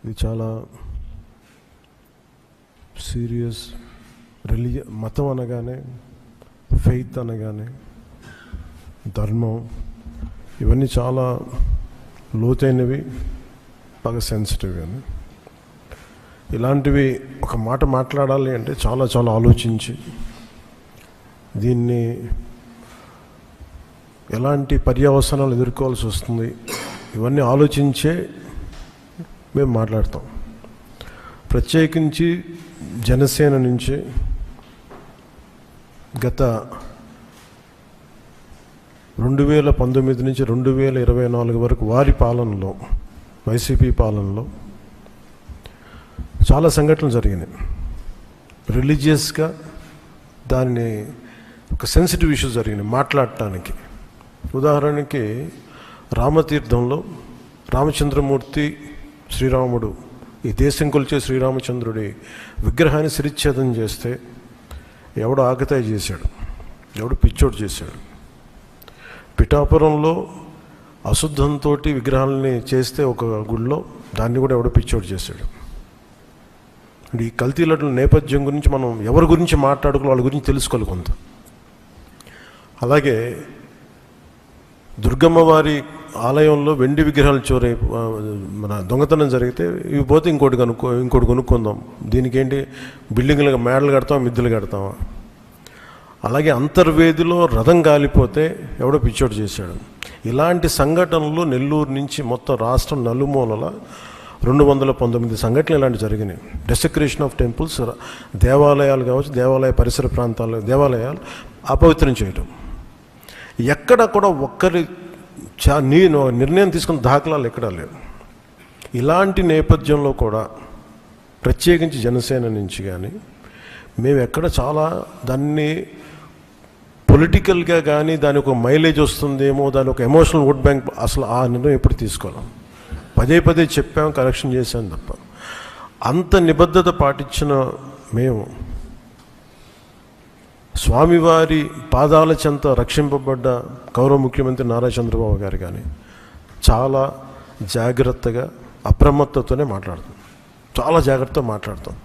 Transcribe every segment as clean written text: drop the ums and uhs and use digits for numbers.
ఇది చాలా సీరియస్. మతం అనగానే, ఫెయిత్ అనగానే, ధర్మం, ఇవన్నీ చాలా లోతైనవి, బాగా సెన్సిటివ్. అని ఇలాంటివి ఒక మాట మాట్లాడాలి అంటే చాలా చాలా ఆలోచించి దీన్ని ఎలాంటి పర్యవసనాలు ఎదుర్కోవాల్సి వస్తుంది ఇవన్నీ ఆలోచించే మేము మాట్లాడతాం. ప్రత్యేకించి జనసేన నుంచి గత 2019 నుంచి 2024 వరకు వారి పాలనలో, వైసీపీ పాలనలో చాలా సంఘటనలు జరిగినాయి. రిలీజియస్గా దాన్ని ఒక సెన్సిటివ్ ఇష్యూ జరిగినాయి మాట్లాడటానికి. ఉదాహరణకి రామతీర్థంలో రామచంద్రమూర్తి శ్రీరాముడు, ఈ దేశం కొలిచే శ్రీరామచంద్రుడి విగ్రహాన్ని శిరిచ్ఛేదం చేస్తే ఎవడో ఆకతాయి చేశాడు, ఎవడో పిచ్చోడు చేశాడు. పిఠాపురంలో అశుద్ధంతో విగ్రహాలని చేస్తే ఒక గుడిలో, దాన్ని కూడా ఎవడో పిచ్చోడు చేశాడు. ఈ కల్తీలట్ల నేపథ్యం గురించి మనం ఎవరి గురించి మాట్లాడుకోవాలి, వాళ్ళ గురించి తెలుసుకోవాలి కొంత. అలాగే దుర్గమ్మ వారి ఆలయంలో వెండి విగ్రహాలు మన దొంగతనం జరిగితే ఇవి పోతే ఇంకోటి కొనుక్కుందాం, దీనికేంటి బిల్డింగ్లు మేడలు కడతామా, మిద్దెలు కడతామా. అలాగే అంతర్వేదిలో రథం కాలిపోతే ఎవడో పిచ్చోడు చేశాడు. ఇలాంటి సంఘటనలు నెల్లూరు నుంచి మొత్తం రాష్ట్రం నలుమూలల 219 సంఘటనలు ఇలాంటి జరిగినాయి. డెసెక్రేషన్ ఆఫ్ టెంపుల్స్, దేవాలయాలు కావచ్చు, దేవాలయ పరిసర ప్రాంతాలు, దేవాలయాలు అపవిత్రం చేయటం. ఎక్కడ కూడా ఒక్కరి నిర్ణయం తీసుకున్న దాఖలాలు ఎక్కడా లేవు. ఇలాంటి నేపథ్యంలో కూడా ప్రత్యేకించి జనసేన నుంచి కానీ మేము ఎక్కడ చాలా దాన్ని పొలిటికల్గా కానీ దాని ఒక మైలేజ్ వస్తుందేమో, దాని ఒక ఎమోషనల్ ఓట్ బ్యాంక్, అసలు ఆ నిర్ణయం ఎప్పుడు తీసుకోలేం. పదే చెప్పాం, కరెక్షన్ చేశాం తప్ప. అంత నిబద్ధత పాటించిన మేము స్వామివారి పాదాల చెంత రక్షింపబడ్డ గౌరవ ముఖ్యమంత్రి నారా చంద్రబాబు గారు కానీ చాలా జాగ్రత్తగా అప్రమత్తతోనే మాట్లాడతాం, చాలా జాగ్రత్తగా మాట్లాడతాం.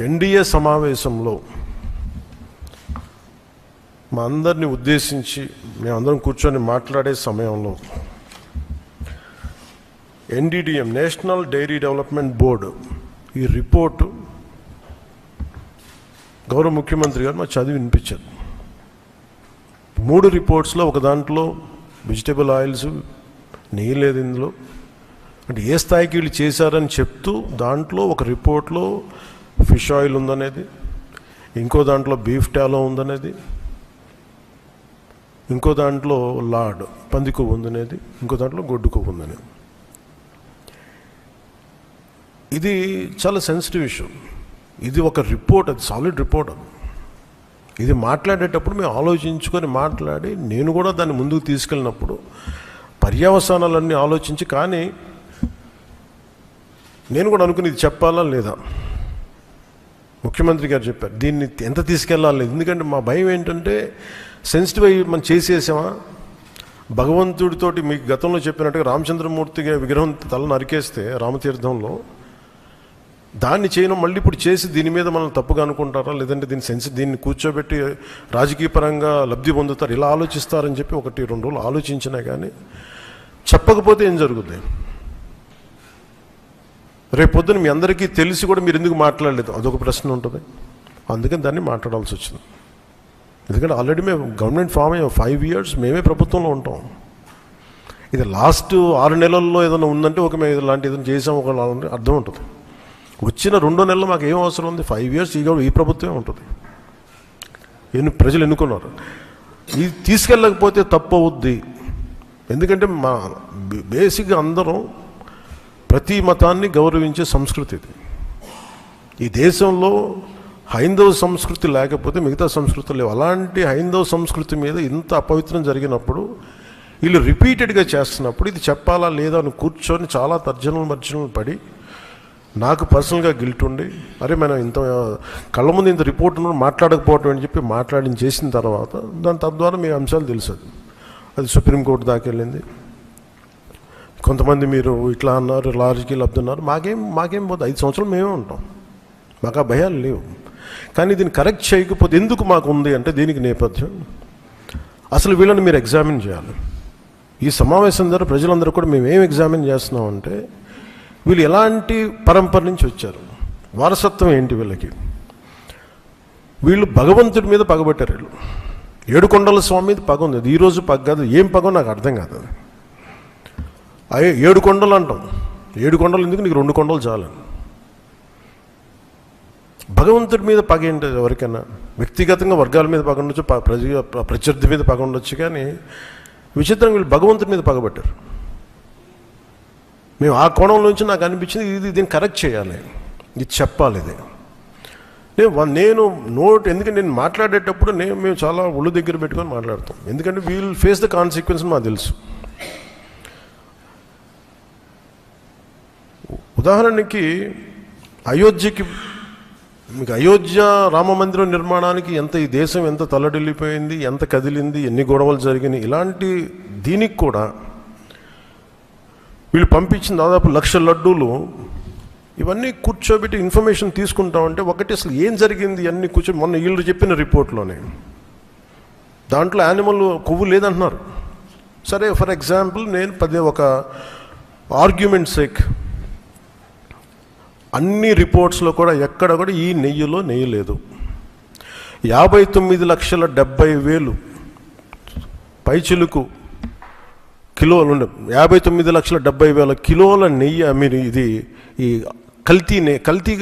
ఎన్డీఏ సమావేశంలో మా అందరినీ ఉద్దేశించి మేమందరం కూర్చొని మాట్లాడే సమయంలో NDDM, national dairy development board, ఈ రిపోర్టు గౌరవ ముఖ్యమంత్రి గారు మాకు చదివి వినిపించారు. 3 రిపోర్ట్స్లో ఒక దాంట్లో వెజిటబుల్ ఆయిల్స్, నెయ్యి లేదు ఇందులో, అంటే ఏ స్థాయికి వీళ్ళు చేశారని చెప్తూ దాంట్లో ఒక రిపోర్ట్లో ఫిష్ ఆయిల్ ఉందనేది, ఇంకో దాంట్లో బీఫ్ టాలో ఉందనేది, ఇంకో దాంట్లో లాడ్ పంది కొవ్వు ఉందనేది, ఇంకో దాంట్లో గొడ్డు కొవ్వు ఉందనేది. ఇది చాలా సెన్సిటివ్ ఇష్యూ. ఇది ఒక రిపోర్ట్, అది సాలిడ్ రిపోర్ట్. ఇది మాట్లాడేటప్పుడు మేము ఆలోచించుకొని మాట్లాడి, నేను కూడా దాన్ని ముందుకు తీసుకెళ్ళినప్పుడు పర్యవసానాలన్నీ ఆలోచించి, కానీ నేను కూడా అనుకుని ఇది చెప్పాలా లేదా. ముఖ్యమంత్రి గారు చెప్పారు దీన్ని ఎంత తీసుకెళ్ళాలి, ఎందుకంటే మా భయం ఏంటంటే సెన్సిటివ్ అయ్యి మనం చేసేసామా. భగవంతుడితోటి మీకు గతంలో చెప్పినట్టుగా రామచంద్రమూర్తి విగ్రహం తల నరికేస్తే రామతీర్థంలో, దాన్ని చేయడం మళ్ళీ ఇప్పుడు చేసి దీని మీద మనం తప్పుగా అనుకుంటారా, లేదంటే దీన్ని కూర్చోబెట్టి రాజకీయ పరంగా లబ్ధి పొందుతారు, ఇలా ఆలోచిస్తారని చెప్పి 1-2 రోజులు ఆలోచించినా కానీ చెప్పకపోతే ఏం జరుగుతుంది. రేపొద్దున మీ అందరికీ తెలిసి కూడా మీరు ఎందుకు మాట్లాడలేదు, అదొక ప్రశ్న ఉంటుంది. అందుకని దాన్ని మాట్లాడాల్సి వచ్చింది. ఎందుకంటే ఆల్రెడీ మేము గవర్నమెంట్ ఫామ్ అయ్యాం, 5 years మేమే ప్రభుత్వంలో ఉంటాం. ఇది లాస్ట్ 6 నెలల్లో ఏదైనా ఉందంటే ఒక మేము ఇలాంటి ఏదైనా చేసాం ఒక అర్థం ఉంటుంది. వచ్చిన 2 నెలలు మాకు ఏం అవసరం ఉంది, 5 years ఈ ప్రభుత్వమే ఉంటుంది. ప్రజలు ఎన్నుకున్నారు. ఇది తీసుకెళ్ళకపోతే తప్పు అవుద్ది. ఎందుకంటే మా బేసిక్గా అందరం ప్రతి మతాన్ని గౌరవించే సంస్కృతి ఇది. ఈ దేశంలో హైందవ సంస్కృతి లేకపోతే మిగతా సంస్కృతులు లేవు. అలాంటి హైందవ సంస్కృతి మీద ఇంత అపవిత్రం జరిగినప్పుడు, వీళ్ళు రిపీటెడ్గా చేస్తున్నప్పుడు ఇది చెప్పాలా లేదా అని కూర్చొని చాలా తర్జనలు పడి, నాకు పర్సనల్గా గిల్ట్ ఉండి, అరే మనం ఇంత కళ్ళ ముందు ఇంత రిపోర్ట్ మాట్లాడకపోవటం అని చెప్పి చేసిన తర్వాత తద్వారా మీ అంశాలు తెలుసు. అది సుప్రీంకోర్టు దాకా వెళ్ళింది. కొంతమంది మీరు ఇట్లా అన్నారు, లారీకి లబ్ధున్నారు, మాకేం పోదు, 5 సంవత్సరాలు మేమే ఉంటాం, మాకు ఆ భయాలు లేవు. కానీ దీన్ని కరెక్ట్ చేయకపోతే ఎందుకు మాకు ఉంది అంటే దీనికి నేపథ్యం అసలు వీళ్ళని మీరు ఎగ్జామిన్ చేయాలి. ఈ సమావేశం ద్వారా ప్రజలందరూ కూడా మేము ఏం ఎగ్జామిన్ చేస్తున్నామంటే వీళ్ళు ఎలాంటి పరంపర నుంచి వచ్చారు, వారసత్వం ఏంటి వీళ్ళకి. వీళ్ళు భగవంతుడి మీద పగబట్టారు. వీళ్ళు ఏడుకొండల స్వామి మీద పగ ఉంది. అది ఈరోజు పగ కాదు, ఏం పగో నాకు అర్థం కాదు. అయ్యే 7 కొండలు అంటాం, 7 కొండలు ఎందుకు, నీకు 2 కొండలు చాలు. భగవంతుడి మీద పగ ఏంటి ఎవరికైనా? వ్యక్తిగతంగా వర్గాల మీద పగ ఉండొచ్చు, ప్రత్యర్థి మీద పగ ఉండొచ్చు, కానీ విచిత్రంగా వీళ్ళు భగవంతుడి మీద పగబట్టారు. మేము ఆ కోణం నుంచి నాకు అనిపించింది దీన్ని కరెక్ట్ చేయాలి, ఇది చెప్పాలి. ఇది నేను ఎందుకంటే నేను మాట్లాడేటప్పుడు మేము చాలా ఒళ్ళు దగ్గర పెట్టుకొని మాట్లాడతాం, ఎందుకంటే వీల్ ఫేస్ ద కాన్సిక్వెన్స్ మాకు తెలుసు. ఉదాహరణకి మీకు అయోధ్య రామ మందిరం నిర్మాణానికి ఈ దేశం ఎంత తల్లడిల్లిపోయింది, ఎంత కదిలింది, ఎన్ని గొడవలు జరిగినాయి, ఇలాంటి దీనికి కూడా వీళ్ళు పంపించిన దాదాపు 1,00,000 లడ్డూలు ఇవన్నీ కూర్చోబెట్టి ఇన్ఫర్మేషన్ తీసుకుంటామంటే ఒకటి అసలు ఏం జరిగింది అన్నీ మొన్న వీళ్ళు చెప్పిన రిపోర్ట్లోనే దాంట్లో యానిమల్ కొవ్వు లేదంటున్నారు. సరే, ఫర్ ఎగ్జాంపుల్ నేను ఒక ఆర్గ్యుమెంట్ సేక్ అన్ని రిపోర్ట్స్లో కూడా ఎక్కడ కూడా ఈ నెయ్యిలో నెయ్యి లేదు. 59,70,000 పైచిలుకు కిలోలు 59,70,000 కిలోల నెయ్యి మీరు ఇది ఈ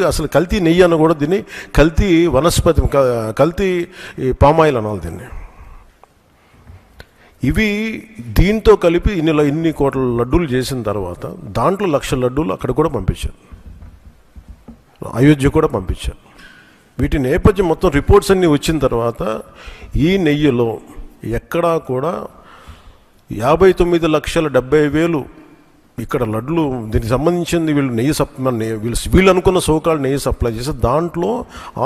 అసలు కల్తీ నెయ్యి అన్న కూడా దీన్ని కల్తీ వనస్పతి, కల్తీ పామాయిల్ అనాలి దీన్ని. ఇవి దీంతో కలిపి ఇన్ని కోట్ల లడ్డూలు చేసిన తర్వాత దాంట్లో 1,00,000 లడ్డూలు అక్కడ కూడా పంపించారు, అయోధ్య కూడా పంపించారు. వీటి నేపథ్యం మొత్తం రిపోర్ట్స్ అన్నీ వచ్చిన తర్వాత ఈ నెయ్యిలో ఎక్కడా కూడా 59,70,000 ఇక్కడ లడ్లు దీనికి సంబంధించింది వీళ్ళు అనుకున్న సోకాలు నెయ్యి సప్లై చేసి దాంట్లో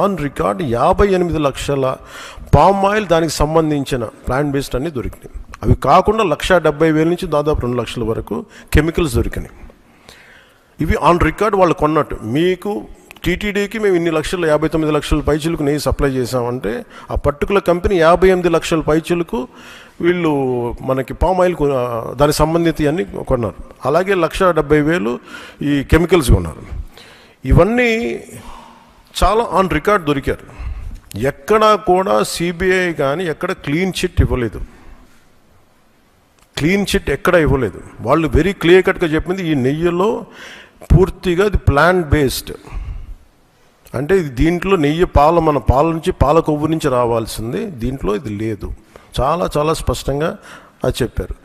ఆన్ రికార్డ్ 58 లక్షల పామ్ ఆయిల్ దానికి సంబంధించిన ప్లాంట్ బేస్డ్ అన్నీ దొరికినాయి. అవి కాకుండా 1,70,000 నుంచి దాదాపు 2 లక్షల వరకు కెమికల్స్ దొరికినాయి. ఇవి ఆన్ రికార్డ్ వాళ్ళు కొన్నట్టు. మీకు టీటీడీకి మేము ఇన్ని 59 లక్షల పైచీలకు నెయ్యి సప్లై చేసామంటే ఆ పర్టికులర్ కంపెనీ 58 లక్షల పైచీలకు వీళ్ళు మనకి పామ్ ఆయిల్ దానికి సంబంధిత అన్నీ కొన్నారు. అలాగే 1,70,000 ఈ కెమికల్స్ కొన్నారు. ఇవన్నీ చాలా ఆన్ రికార్డ్ దొరికారు. ఎక్కడా కూడా సిబిఐ కానీ ఎక్కడ క్లీన్ చిట్ ఇవ్వలేదు. క్లీన్ చిట్ ఎక్కడ ఇవ్వలేదు. వాళ్ళు వెరీ క్లియర్ కట్గా చెప్పింది ఈ నెయ్యిలో పూర్తిగా ఇది ప్లాంట్ బేస్డ్, అంటే ఇది దీంట్లో నెయ్యి మన పాల నుంచి పాల కొవ్వు నుంచి రావాల్సింది, దీంట్లో ఇది లేదు. చాలా చాలా స్పష్టంగా అది చెప్పారు.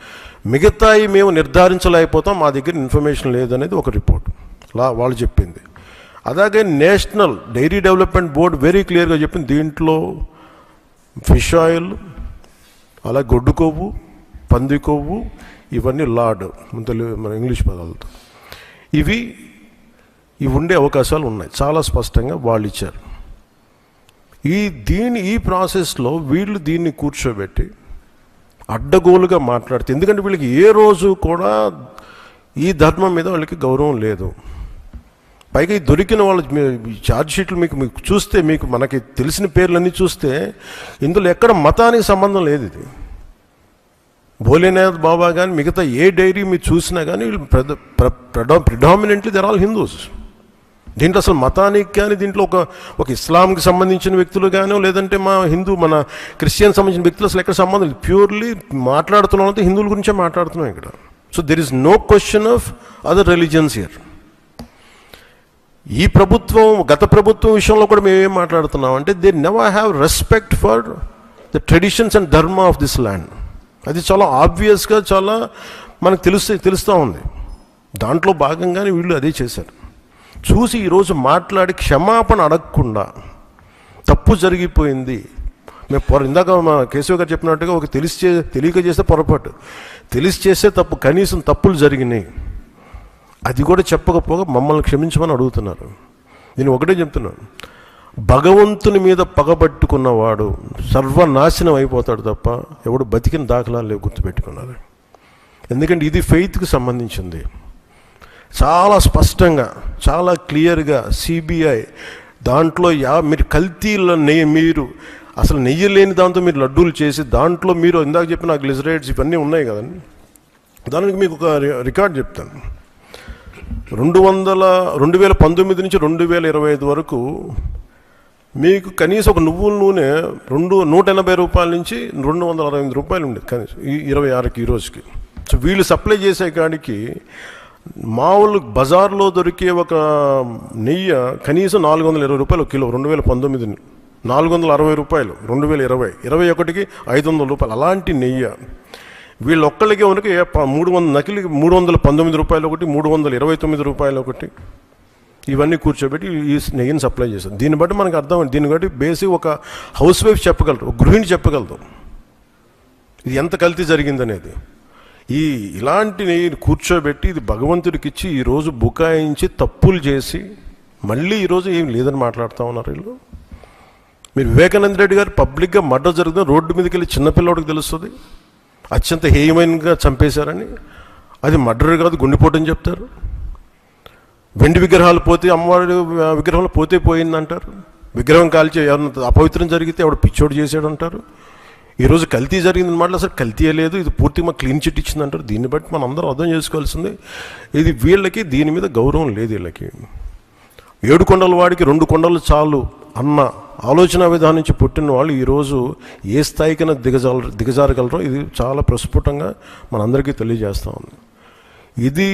మిగతాయి మేము నిర్ధారించలేకపోతాం, మా దగ్గర ఇన్ఫర్మేషన్ లేదనేది ఒక రిపోర్ట్ వాళ్ళు చెప్పింది. అలాగే national dairy development board very క్లియర్గా చెప్పింది దీంట్లో ఫిష్ ఆయిల్, అలాగే గొడ్డు కొవ్వు, పంది కొవ్వు, ఇవన్నీ లార్డ్ మన ఇంగ్లీష్ పదాలతో ఇవి ఉండే అవకాశాలు ఉన్నాయి. చాలా స్పష్టంగా వాళ్ళు ఇచ్చారు. ఈ ప్రాసెస్లో వీళ్ళు దీన్ని కూర్చోబెట్టి అడ్డగోలుగా మాట్లాడితే, ఎందుకంటే వీళ్ళకి ఏ రోజు కూడా ఈ ధర్మం మీద వాళ్ళకి గౌరవం లేదు. పైగా ఈ దొరికిన వాళ్ళు ఛార్జ్ షీట్లు మీకు చూస్తే మనకి తెలిసిన పేర్లన్నీ చూస్తే ఇందులో ఎక్కడ మతానికి సంబంధం లేదు. ఇది భోలేనాథ్ బాబా కానీ మిగతా ఏ డైరీ మీరు చూసినా కానీ వీళ్ళు ప్రిడామినెంట్లీ దర్ ఆల్ హిందూస్. దీంట్లో అసలు మతానికి కానీ దీంట్లో ఒక ఇస్లాంకి సంబంధించిన వ్యక్తులు కానీ లేదంటే మన క్రిస్టియన్ సంబంధించిన వ్యక్తులు అసలు ఎక్కడ సంబంధం లేదు. ప్యూర్లీ మాట్లాడుతున్నాం హిందువుల గురించే మాట్లాడుతున్నాం ఇక్కడ. So there is no question of other religions here. ఈ ప్రభుత్వం గత ప్రభుత్వం విషయంలో కూడా మేమేం మాట్లాడుతున్నాం అంటే they never have respect for the traditions and dharma of this land. అది చాలా ఆబ్వియస్గా చాలా మనకు తెలుస్తూ ఉంది. దాంట్లో భాగంగానే వీళ్ళు అదే చేశారు. చూసి ఈరోజు మాట్లాడి క్షమాపణ అడగకుండా తప్పు జరిగిపోయింది. ఇందాక మా కేశవ్ గారు చెప్పినట్టుగా ఒక తెలియక చేస్తే పొరపాటు, తెలిసి చేస్తే తప్పు, కనీసం తప్పులు జరిగినాయి అది కూడా చెప్పకపోగా మమ్మల్ని క్షమించమని అడుగుతున్నారు. నేను ఒకటే చెప్తున్నాను, భగవంతుని మీద పగబట్టుకున్నవాడు సర్వనాశనం అయిపోతాడు తప్ప ఎవడు బతికిన దాఖలాలు లేవు, గుర్తుపెట్టుకున్నారు. ఎందుకంటే ఇది ఫెయిత్కి సంబంధించింది. చాలా స్పష్టంగా, చాలా క్లియర్గా సిబిఐ దాంట్లో మీరు కల్తీల నెయ్యి, మీరు అసలు నెయ్యి లేని దాంతో మీరు లడ్డూలు చేసి దాంట్లో మీరు ఇందాక చెప్పిన గ్లిజరైడ్స్ ఇవన్నీ ఉన్నాయి కదండి. దానికి మీకు ఒక రికార్డ్ చెప్తాను. 2019 నుంచి 2025 వరకు మీకు కనీసం ఒక నువ్వుల నూనె 180 రూపాయల నుంచి 268 రూపాయలు ఉండేది కనీసం, ఈ 26కి ఈ రోజుకి. సో వీళ్ళు సప్లై చేసే కాడికి మామూలు బజార్లో దొరికే ఒక నెయ్యి కనీసం 420 రూపాయలు కిలో. 2019 460 రూపాయలు, 2020 21కి 500 రూపాయలు. అలాంటి నెయ్యి వీళ్ళు ఒక్కళ్ళకే వరకు 319 రూపాయలు ఒకటి, 329 రూపాయలు ఒకటి, ఇవన్నీ కూర్చోబెట్టి ఈ నెయ్యిని సప్లై చేస్తారు. దీన్ని బట్టి మనకు అర్థం, దీన్ని బట్టి బేసిక్ ఒక హౌస్ వైఫ్ చెప్పగలరు, ఒక గృహిణి చెప్పగలరు ఇది ఎంత కల్తీ జరిగిందనేది. ఇలాంటి నెయ్యిని కూర్చోబెట్టి ఇది భగవంతుడికి ఇచ్చి ఈరోజు బుకాయించి తప్పులు చేసి మళ్ళీ ఈరోజు ఏం లేదని మాట్లాడుతూ ఉన్నారు వీళ్ళు. మీరు వివేకానంద రెడ్డి గారు పబ్లిక్గా మర్డర్ జరుగుతుంది, రోడ్డు మీదకి వెళ్ళి చిన్నపిల్లవాడికి తెలుస్తుంది అత్యంత హేయమైనగా చంపేశారని. అది మర్డర్ కాదు, గుండెపోటని చెప్తారు. వెండి విగ్రహాలు పోతే, అమ్మవారి విగ్రహాలు పోతే పోయిందంటారు. విగ్రహం కాల్చి ఎవరన్నా అపవిత్రం జరిగితే ఎవడు పిచ్చోడు చేసాడు అంటారు. ఈరోజు కల్తీ జరిగింది మాట అసలు కల్తీయే లేదు, ఇది పూర్తిగా మాకు క్లీన్ చిట్ ఇచ్చిందంటారు. దీన్ని బట్టి మనం అందరం అర్థం చేసుకోవాల్సింది ఇది వీళ్ళకి దీని మీద గౌరవం లేదు. వీళ్ళకి 7 కొండల వాడికి 2 కొండలు చాలు అన్న ఆలోచన విధానం నుంచి పుట్టిన వాళ్ళు ఈరోజు ఏ స్థాయికైనా దిగజారగలరో ఇది చాలా ప్రస్ఫుటంగా మనందరికీ తెలియజేస్తూ ఉంది. ఇది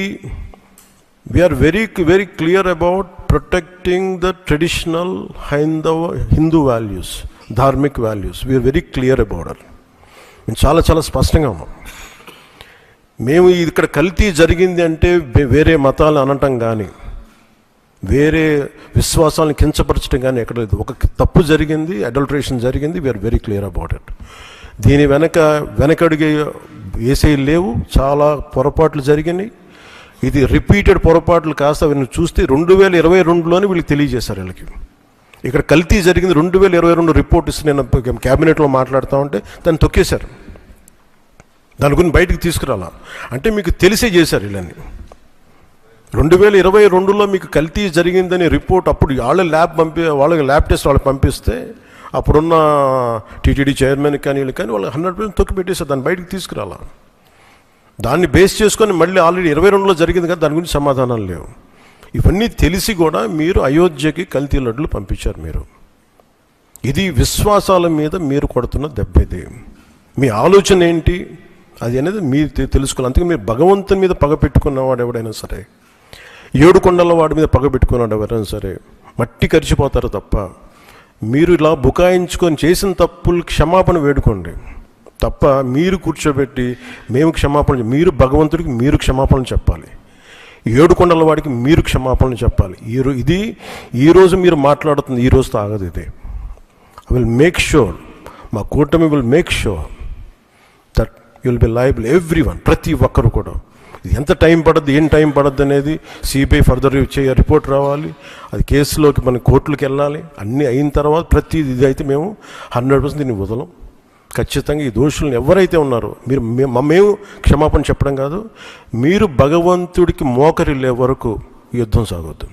we are very very clear about protecting the traditional Hindu values, dharmic values. We are very clear about it. మేము చాలా చాలా స్పష్టంగా ఉన్నాం. మేము ఇక్కడ కల్తీ జరిగింది అంటే వేరే మతాలు అనటం కానీ వేరే విశ్వాసాలను కించపరచడం కానీ ఎక్కడ లేదు. ఒక తప్పు జరిగింది, అడల్టరేషన్ జరిగింది. We're very clear about it. దీని వెనకడుగే వేసే లేవు. చాలా పొరపాట్లు జరిగినాయి. ఇది రిపీటెడ్ పొరపాట్లు కాస్త వీళ్ళని చూస్తే 2022లోనే వీళ్ళకి తెలియజేశారు. వీళ్ళకి ఇక్కడ కల్తీ జరిగింది 2022 రిపోర్ట్ ఇస్తే నేను క్యాబినెట్లో మాట్లాడుతూ ఉంటే దాన్ని తొక్కేశారు. దాని గురించి బయటకు తీసుకురాలా అంటే మీకు తెలిసే చేశారు. వీళ్ళని 2022లో మీకు కల్తీ జరిగిందని రిపోర్ట్ అప్పుడు వాళ్ళకి ల్యాబ్ టెస్ట్ వాళ్ళకి పంపిస్తే అప్పుడున్న టీటీడీ చైర్మన్ కానీ వీళ్ళు కానీ వాళ్ళు 100% తొక్కి పెట్టేశారు. దాన్ని బయటకు తీసుకురాలా. దాన్ని బేస్ చేసుకొని మళ్ళీ ఆల్రెడీ 22లో జరిగింది కదా, దాని గురించి సమాధానాలు లేవు. ఇవన్నీ తెలిసి కూడా మీరు అయోధ్యకి కల్తీ లడ్డులు పంపించారు. మీరు ఇది విశ్వాసాల మీద మీరు కొడుతున్న దెబ్బ. ఇది మీ ఆలోచన ఏంటి అది అనేది మీరు తెలుసుకోవాలి. అందుకే మీరు భగవంతుని మీద పగ పెట్టుకున్నవాడు ఎవడైనా సరే, 7 కొండల వాడి మీద పగ పెట్టుకున్నాడు ఎవరైనా సరే మట్టి కరిచిపోతారు తప్ప, మీరు ఇలా బుకాయించుకొని చేసిన తప్పులు క్షమాపణ వేడుకోండి తప్ప మీరు కూర్చోబెట్టి మేము క్షమాపణ, మీరు భగవంతుడికి మీరు క్షమాపణ చెప్పాలి, 7 కొండల వాడికి మీరు క్షమాపణ చెప్పాలి. ఇది ఈరోజు మీరు మాట్లాడుతుంది ఈ రోజుతో ఆగదు. ఇది ఐ విల్ మేక్ షూర్, మా కూటమి will make sure that you will be liable everyone, ప్రతి ఒక్కరు కూడా. ఎంత టైం పడుద్ది, ఏం టైం పడుద్ది అనేది సిబిఐ ఫర్దర్ రిపోర్ట్ రావాలి, అది కేసులోకి మన కోర్టులకు వెళ్ళాలి. అన్నీ అయిన తర్వాత ప్రతి ఇది అయితే మేము 100% దీన్ని వదలం. ఖచ్చితంగా ఈ దోషులను ఎవరైతే ఉన్నారో మేము క్షమాపణ చెప్పడం కాదు, మీరు భగవంతుడికి మోకరిల్లే వరకు యుద్ధం సాగొద్దు.